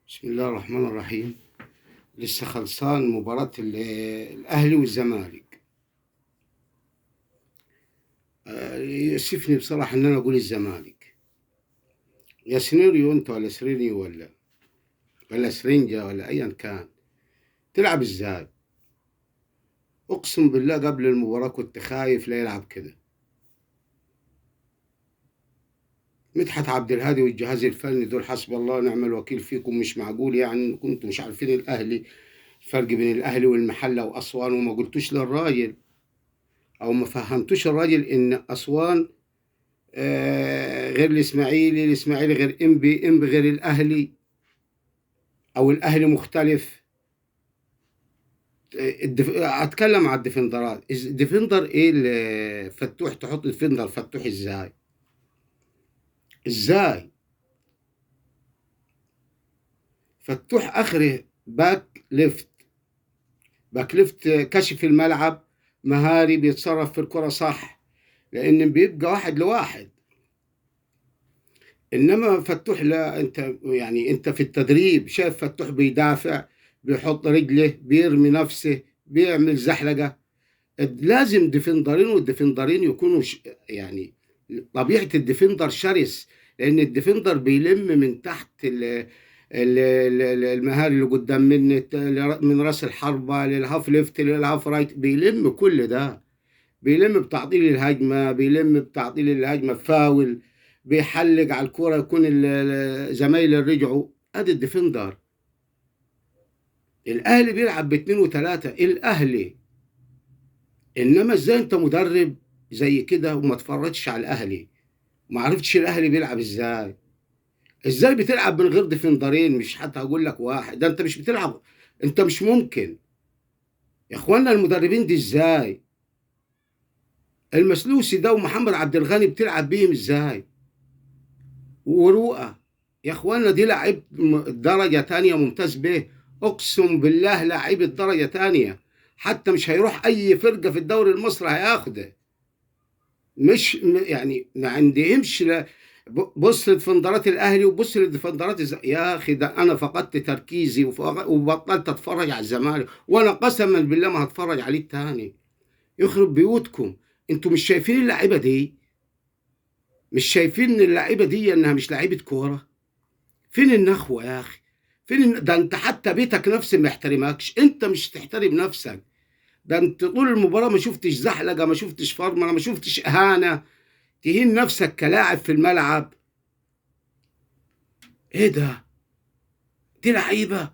بسم الله الرحمن الرحيم. لسه خلصان مباراة الأهلي والزمالك. يؤسفني بصراحة إن أنا أقول الزمالك. يا سيناريو أنت ولا سيرينيو ولا سرنجة ولا أيا كان، تلعب إزاي؟ أقسم بالله قبل المباراة كنت خايف لا يلعب كده. مدحت عبد الهادي والجهاز الفني دول حسب الله ونعم الوكيل فيكم. مش معقول يعني كنتوا مش عارفين الأهلي، الفرق بين الأهلي والمحلة وأسوان، وما قلتوش للراجل أو ما فهمتوش الراجل إن أسوان غير الاسماعيلي غير انبي غير الاهلي، او الاهلي مختلف. اتكلم على الديفندرات. الديفندر ايه فتوح؟ تحط الديفندر فتوح ازاي فتوح اخره باك ليفت كشف الملعب، مهاري، بيتصرف في الكرة صح، لان بيبقى واحد لواحد. انما فتوح لا، انت في التدريب شايف فتوح بيدافع، بيحط رجله، بيرمي نفسه، بيعمل زحلقة. لازم ديفندرين، والديفندرين يكونوا يعني طبيعة الديفندر شرس، لان الديفندر بيلم من تحت المهاري اللي قدام من راس الحربة للهاف ليفت للهاف رايت، بيلم كل ده. بيلم بتعطيل الهجمة، بيلم بتعطيل الهجمة فاول، بيحلق على الكرة يكون زمايله رجعوا. ادي الديفندر. الاهلي بيلعب باتنين وتلاتة الاهلي. انما ازاي انت مدرب زي كده وما اتفرجتش على الاهلي؟ ما عرفتش الاهلي بيلعب ازاي بتلعب من غير ديفندرين؟ مش حتى هقول لك واحد، ده انت مش بتلعب. انت مش ممكن يا اخوانا. المدربين دي ازاي؟ المسلوسي ده ومحمد عبد الغني بتلعب بيهم ازاي؟ ورؤى يا اخوانا، دي لعيب درجة تانية ممتاز به. اقسم بالله لعيب درجة تانية، حتى مش هيروح اي فرقة في الدوري المصري هياخده. مش يعني ما عندهمش بص لدفندرات الاهلي وبص لدفندرات يا اخي، ده انا فقدت تركيزي وبطلت اتفرج على الزمالك، وانا قسما بالله ما هتفرج عليه تاني. يخرب بيوتكم. انتوا مش شايفين اللعيبة دي؟ مش شايفين ان اللعيبة دي انها مش لعيبة كورة؟ فين النخوة يا أخي؟ ده أنت حتى بيتك نفسه ما يحترمكش، أنت مش تحترم نفسك. ده أنت طول المباراة ما شفتش زحلقة، ما شفتش فرملة، ما شفتش إهانة تهين نفسك كلاعب في الملعب. إيه ده؟ دي لعيبة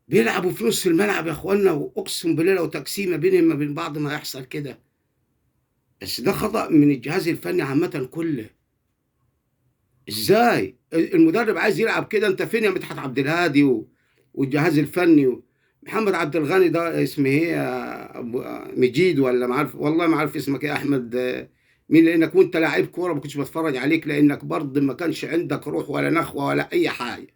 بيلعبوا في نص الملعب يا إخوانا، وأقسم بالله لو تقسيمة بينهم ما بين بعض ما يحصل كده. بس ده خطأ من الجهاز الفني عامة كله. ازاي المدرب عايز يلعب كده؟ انت فين يا مدحت عبد الهادي والجهاز الفني محمد عبد الغني ده اسمه ايه مجيد ولا ما عارف، والله ما عارف اسمك ايه احمد مين، لانك وانت لاعب كوره ما كنتش بتفرج عليك، لانك برضه ما كانش عندك روح ولا نخوه ولا اي حاجه.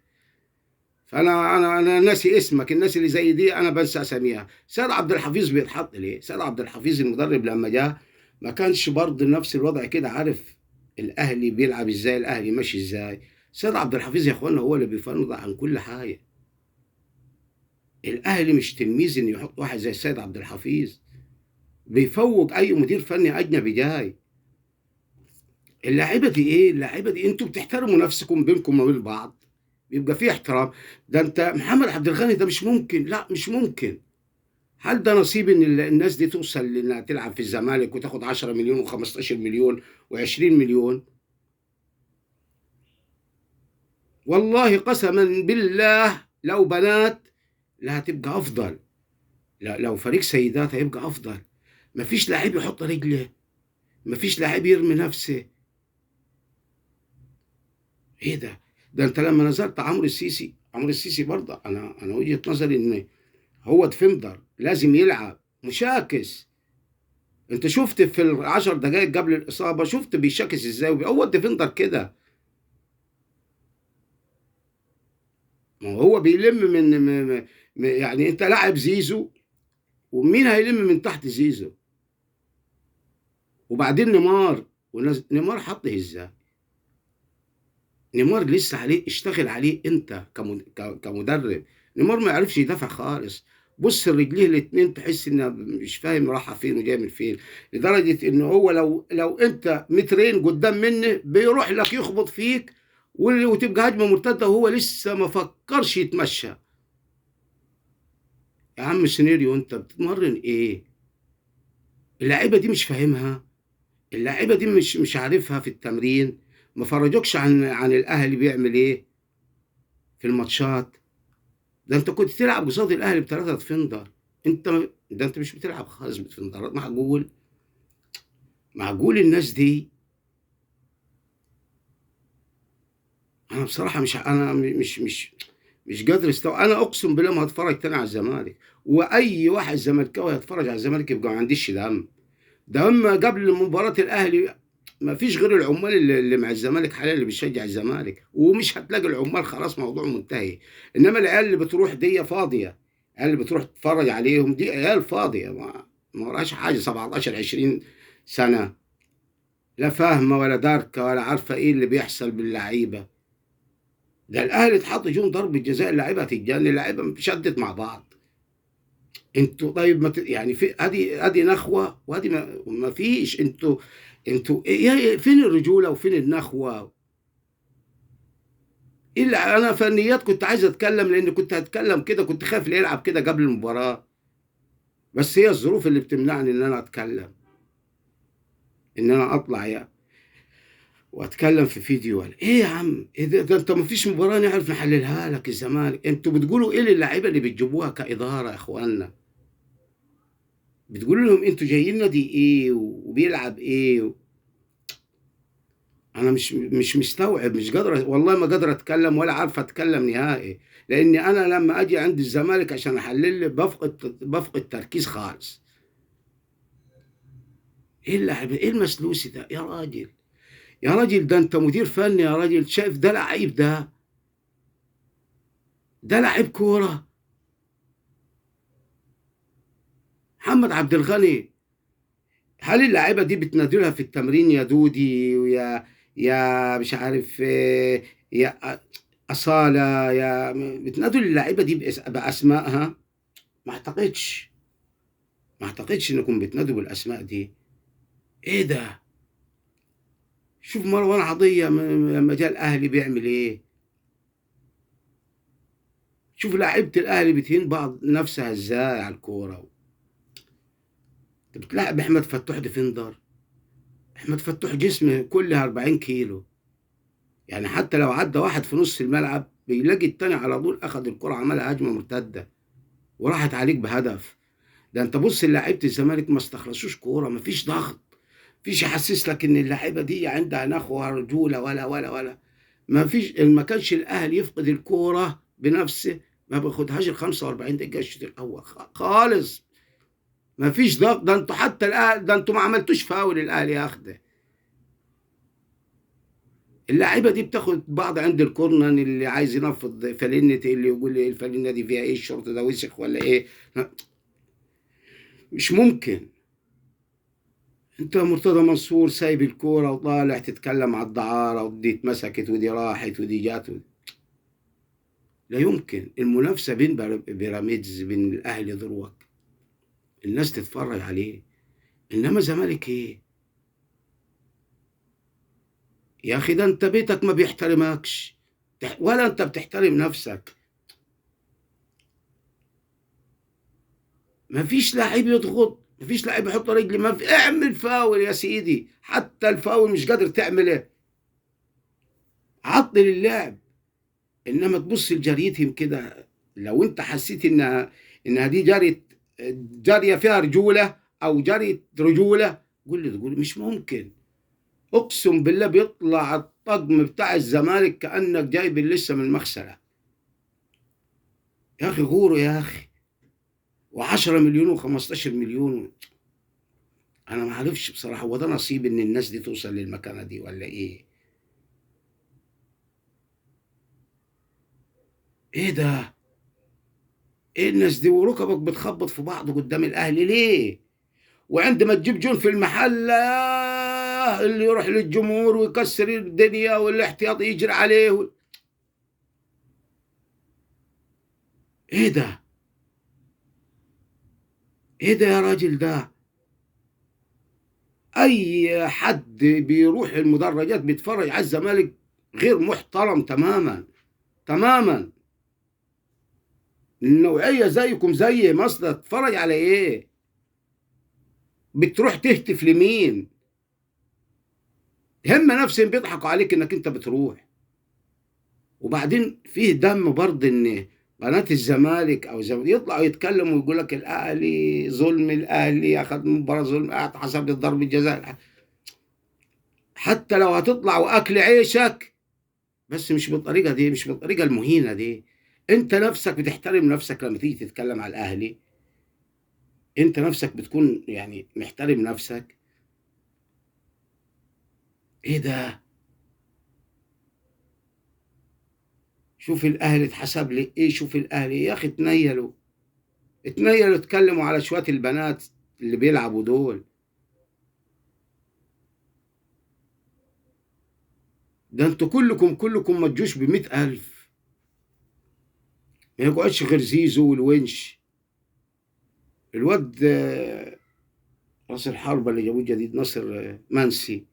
فانا ناسي اسمك. الناس اللي زي دي انا بنسى اساميها. سيد عبد الحفيظ بيتحط ليه؟ سيد عبد الحفيظ المدرب لما جه ما كانش برضه نفس الوضع كده، عارف الاهلي بيلعب ازاي، الاهلي ماشي ازاي. سيد عبد الحفيظ يا اخوانا هو اللي بيفرض عن كل حاجه. الاهلي مش تلميذ انه يحط واحد زي سيد عبد الحفيظ بيفوق اي مدير فني اجنبي جاي. اللعيبه دي ايه؟ اللعيبه دي انتوا بتحترموا نفسكم بينكم وبين بعض، بيبقى في احترام. ده انت محمد عبد الغني ده مش ممكن، لا مش ممكن. هل ده نصيب ان الناس دي توصل لانها تلعب في الزمالك وتاخد 10 مليون و15 مليون و20 مليون؟ والله قسما بالله لو بنات لا هتبقى افضل. لا لو فريق سيدات هيبقى افضل. مفيش لاعب يحط رجله، مفيش لاعب يرمي نفسه. ايه ده؟ ده انت لما نزلت عمرو السيسي برضه، انا وجهة نظري ان هو ديفندر لازم يلعب مشاكس. انت شفت في العشر دقائق قبل الاصابه شفت بيشاكس ازاي، هو الديفندر كده. ما هو بيلم يعني انت لاعب زيزو، ومين هيلم من تحت زيزو؟ وبعدين نيمار، نيمار حطه ازاي؟ نيمار لسه عليه، اشتغل عليه انت كمدرب. نيمار ما يعرفش يدافع خالص. بص رجليه الاتنين تحس انها مش فاهم رايحه فين وجايه من فين، لدرجه ان هو لو انت مترين قدام منه بيروح لك يخبط فيك، وتبقى هجمه مرتده وهو لسه ما فكرش يتمشى. يا عم سينيريو انت بتتمرن ايه؟ اللعيبه دي مش فاهمها، اللعيبه دي مش عارفها في التمرين. ما فرجوكش عن الاهلي بيعمل ايه في الماتشات. ده انت كنت تلعب قصاد الاهلي بثلاثه ديفندر. ده انت مش بتلعب خالص بديفندرات. معقول الناس دي. انا بصراحه انا مش قادر استوعب. انا اقسم بالله ما هتفرج تاني على الزمالك، واي واحد زملكاوي هيتفرج على الزمالك يبقى ما عنديش دم. ده اما قبل مباراه الاهلي ما فيش غير العمال اللي مع الزمالك حاليا اللي بيشجع الزمالك، ومش هتلاقي العمال، خلاص موضوع منتهي. انما العيال اللي بتروح دي فاضيه، العيال اللي بتروح تتفرج عليهم دي عيال فاضيه، ما وراش حاجه، 17 20 سنه، لا فاهمه ولا داركه ولا عارفه ايه اللي بيحصل باللعيبه. ده الاهلي اتحط جون ضربه جزاء، اللعيبه هتتجنن، اللعيبه شدت مع بعض. انتوا طيب ما يعني في ادي نخوه، وادي ما فيش. انتوا فين الرجوله وفين النخوه؟ الا انا فنيات كنت عايز اتكلم، لان كنت هتكلم كده، كنت خايف ليه يلعب كده قبل المباراه، بس هي الظروف اللي بتمنعني ان انا اتكلم، ان انا اطلع يعني واتكلم في فيديو. ولا ايه يا عم؟ إيه ده انت ما فيش مباراه نعرف نحللها لك؟ الزمالك انتوا بتقولوا ايه للاعيبه اللي بتجيبوها كاداره يا اخوانا؟ بتقولوا لهم انتوا جايين نادي ايه وبيلعب ايه؟ انا مش مستوعب، مش قادر والله، ما قادر اتكلم ولا عارف اتكلم نهائي. لاني انا لما اجي عند الزمالك عشان احلل بفقد تركيز خالص. ايه اللعب، ايه المسلوسي ده يا راجل؟ يا راجل ده انت مدير فني يا راجل، شايف ده لعيب؟ ده لعيب كوره. محمد عبد الغني، هل اللعيبه دي بتنادولها في التمرين يا دودي ويا مش عارف يا أصالة، يا بتنادوا اللعيبه دي باسمائها؟ ما اعتقدش، ما اعتقدش انكم بتنادوا بالاسماء دي. ايه ده؟ شوف مروان عطية لما جاء الاهلي بيعمل ايه. شوف لعيبه الاهلي بتهين بعض نفسها ازاي على الكوره. انت بتلعب احمد فتوح ديفندر. احمد فتوح جسمه كله 40 كيلو، يعني حتى لو عدى واحد في نص الملعب بيلاقي التاني على طول اخذ الكرة عملها هجمة مرتدة وراحت عليك بهدف. ده انت بص لعيبة الزمالك ما استخلصوش كورة، ما فيش ضغط، فيش يحسس لك ان اللعيبة دي عندها نخوة رجولة ولا ما فيش. ما كانش الاهلي يفقد الكورة بنفسه ما بياخدهاش ال 45 دقيقة الشوط الاول خالص. ما فيش ضغط. ده انتوا حتى الاهلي، ده انتوا ما عملتوش فاول الاهلي ياخده. اللعيبه دي بتاخد بعض عند الكورنر، اللي عايز ينفض فلنة، اللي يقول لي الفلنة دي فيها ايه، الشورت ده وسخ ولا ايه. مش ممكن. انت مرتضى منصور سايب الكوره وطالع تتكلم على الدعاره، ودي اتمسكت ودي راحت ودي جات لا يمكن. المنافسه بين بيراميدز بين الاهلي ذروك، الناس تتفرج عليه. انما زمالك ايه يا اخي؟ ده انت بيتك ما بيحترمكش، ولا انت بتحترم نفسك. مفيش لاعب يضغط، مفيش لاعب يحط رجلي، ما في. اعمل فاول يا سيدي، حتى الفاول مش قادر تعمله، عطل اللعب. انما تبص لجريتهم كده، لو انت حسيت انها دي جاريه فيها رجوله او جريت رجوله، قول لي تقول مش ممكن. اقسم بالله بيطلع الطقم بتاع الزمالك كانك جايب لسه من المغسله. يا اخي غوروا يا اخي، و10 مليون و15 مليون. انا ما عارفش بصراحه، هو ده نصيب ان الناس دي توصل للمكانه دي ولا ايه؟ ايه ده؟ ايه الناس دي وركبك بتخبط في بعض قدام الاهلي ليه؟ وعندما تجيب جون في المحله اللي يروح للجمهور ويكسر الدنيا والاحتياط يجري عليه ايه ده؟ ايه ده يا راجل ده؟ اي حد بيروح المدرجات بيتفرج على الزمالك غير محترم تماما تماما. النوعية زيكم زي مصر تتفرج على ايه؟ بتروح تهتف لمين؟ هم نفسهم بيضحكوا عليك انك انت بتروح. وبعدين فيه دم برضه ان قناة الزمالك او الزمالك يطلعوا يتكلموا ويقول لك الاهلي ظلم، الاهلي اخذ مباراة ظلم حسب ضربة جزاء. حتى لو هتطلع واكل عيشك، بس مش بالطريقة دي، مش بالطريقة المهينة دي. انت نفسك بتحترم نفسك لما تيجي تتكلم على الاهلي؟ انت نفسك بتكون يعني محترم نفسك؟ ايه ده؟ شوف الاهلي اتحسب لي ايه، شوف الاهلي يا اخي اتنيلوا، اتنيلوا اتكلموا على شوية البنات اللي بيلعبوا دول. ده انتوا كلكم ما تجوش ب100,000. ما يقعدش غير زيزو والونش. الواد راس الحربة اللي جابوه جديد، ناصر منسي.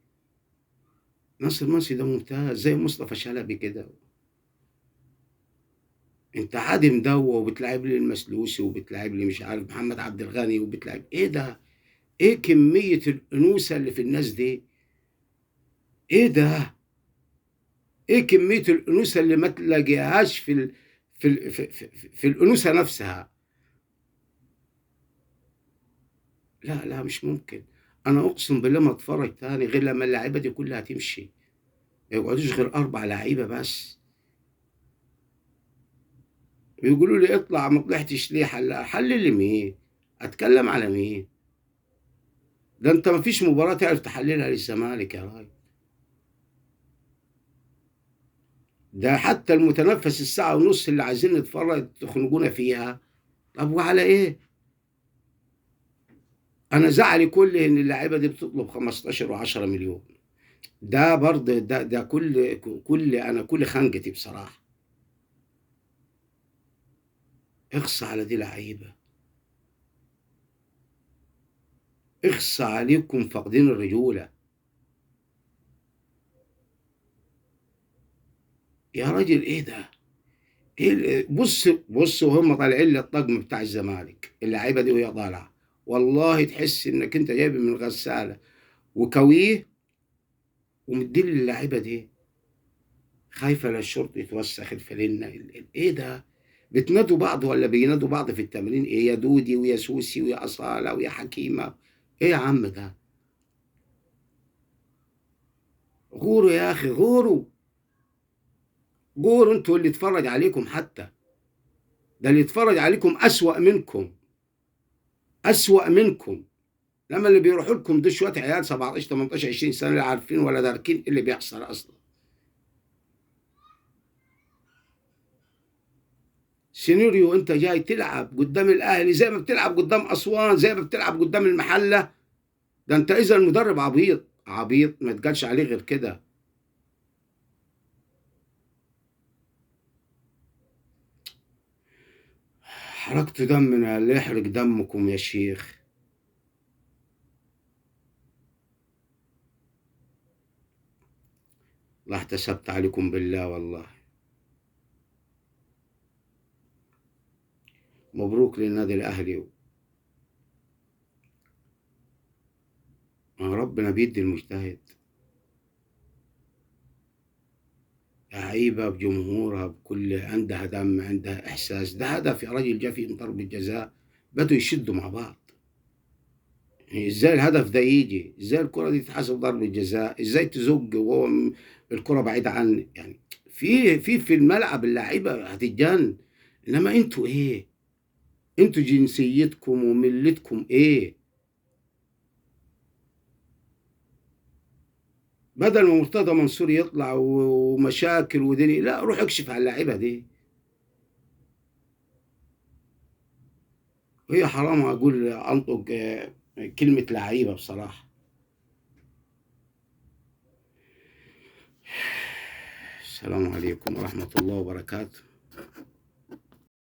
ناصر منسي ده ممتاز زي مصطفى شلبي كده. انت عادي مدوة وبتلعب لي المسلوسي وبتلعب لي مش عارف محمد عبد الغني وبتلعب ايه ده؟ ايه كمية الانوثة اللي في الناس دي؟ ايه ده؟ ايه كمية الانوثة اللي ما تلاقيهاش في الانوثة نفسها؟ لا لا مش ممكن. انا اقسم بالله ما اتفرج تاني غير لما اللعيبة دي كلها تمشي. ما يقعدوش غير 4 لعيبة بس. بيقولوا لي اطلع، ما طلعتش ليه؟ حلل لي مين؟ اتكلم على مين؟ ده انت ما فيش مباراة تعرف تحللها للزمالك يا راجل. ده حتى المتنفس الساعة ونص اللي عايزين نتفرج تخنقونا فيها. طب وعلى ايه؟ انا زعلي كله ان اللعيبة دي بتطلب 15 و10 مليون. ده برضه ده كل خنجتي بصراحة. اخص على دي لعيبة، اخص عليكم فاقدين الرجولة. يا راجل ايه ده؟ ايه بص وهم طالعين لي الطقم بتاع الزمالك، اللعيبة دي وهي طالعة، والله تحس انك انت جايب من غسالة وكويه ومديل اللعيبة دي. خايفة لا الشرط يتوسخ الفلنة ايه ده؟ بتنادوا بعض ولا بينادوا بعض في التمرين؟ ايه يا دودي ويا سوسي ويا أصالة ويا حكيمة؟ ايه يا عم ده؟ غوروا يا اخي غوروا. غوروا انتوا اللي اتفرج عليكم حتى. ده اللي اتفرج عليكم أسوأ منكم، أسوأ منكم. لما اللي بيروحوا لكم دول شوية عيال 17 18 20 سنة لا عارفين ولا داركين اللي بيحصل أصلا. سيناريو انت جاي تلعب قدام الاهلي زي ما بتلعب قدام اسوان، زي ما بتلعب قدام المحله. ده انت اذا المدرب عبيط عبيط ما تقالش عليه غير كده. حرقت دمنا اللي يحرق دمكم يا شيخ. الله احتسبت عليكم بالله والله. مبروك للنادي الاهلي. ربنا بيدي المجتهد. لعيبه بجمهورها بكل عندها دم عندها احساس. ده هدف يا راجل جا فيه من ضربه جزاء، بدوا يشدوا مع بعض. يعني ازاي الهدف ده يجي؟ ازاي الكرة دي تتحسب ضربة جزاء؟ ازاي تزج وهو الكرة بعيدة عنه؟ يعني في الملعب اللعيبة هتتجن. انما انتوا ايه؟ انتوا جنسيتكم وملتكم ايه؟ بدل ما مرتضى منصور يطلع ومشاكل ودنيا، لا روح اكشف على اللعيبة دي. وهي حرام اقول انطق كلمة لعيبة بصراحة. السلام عليكم ورحمة الله وبركاته.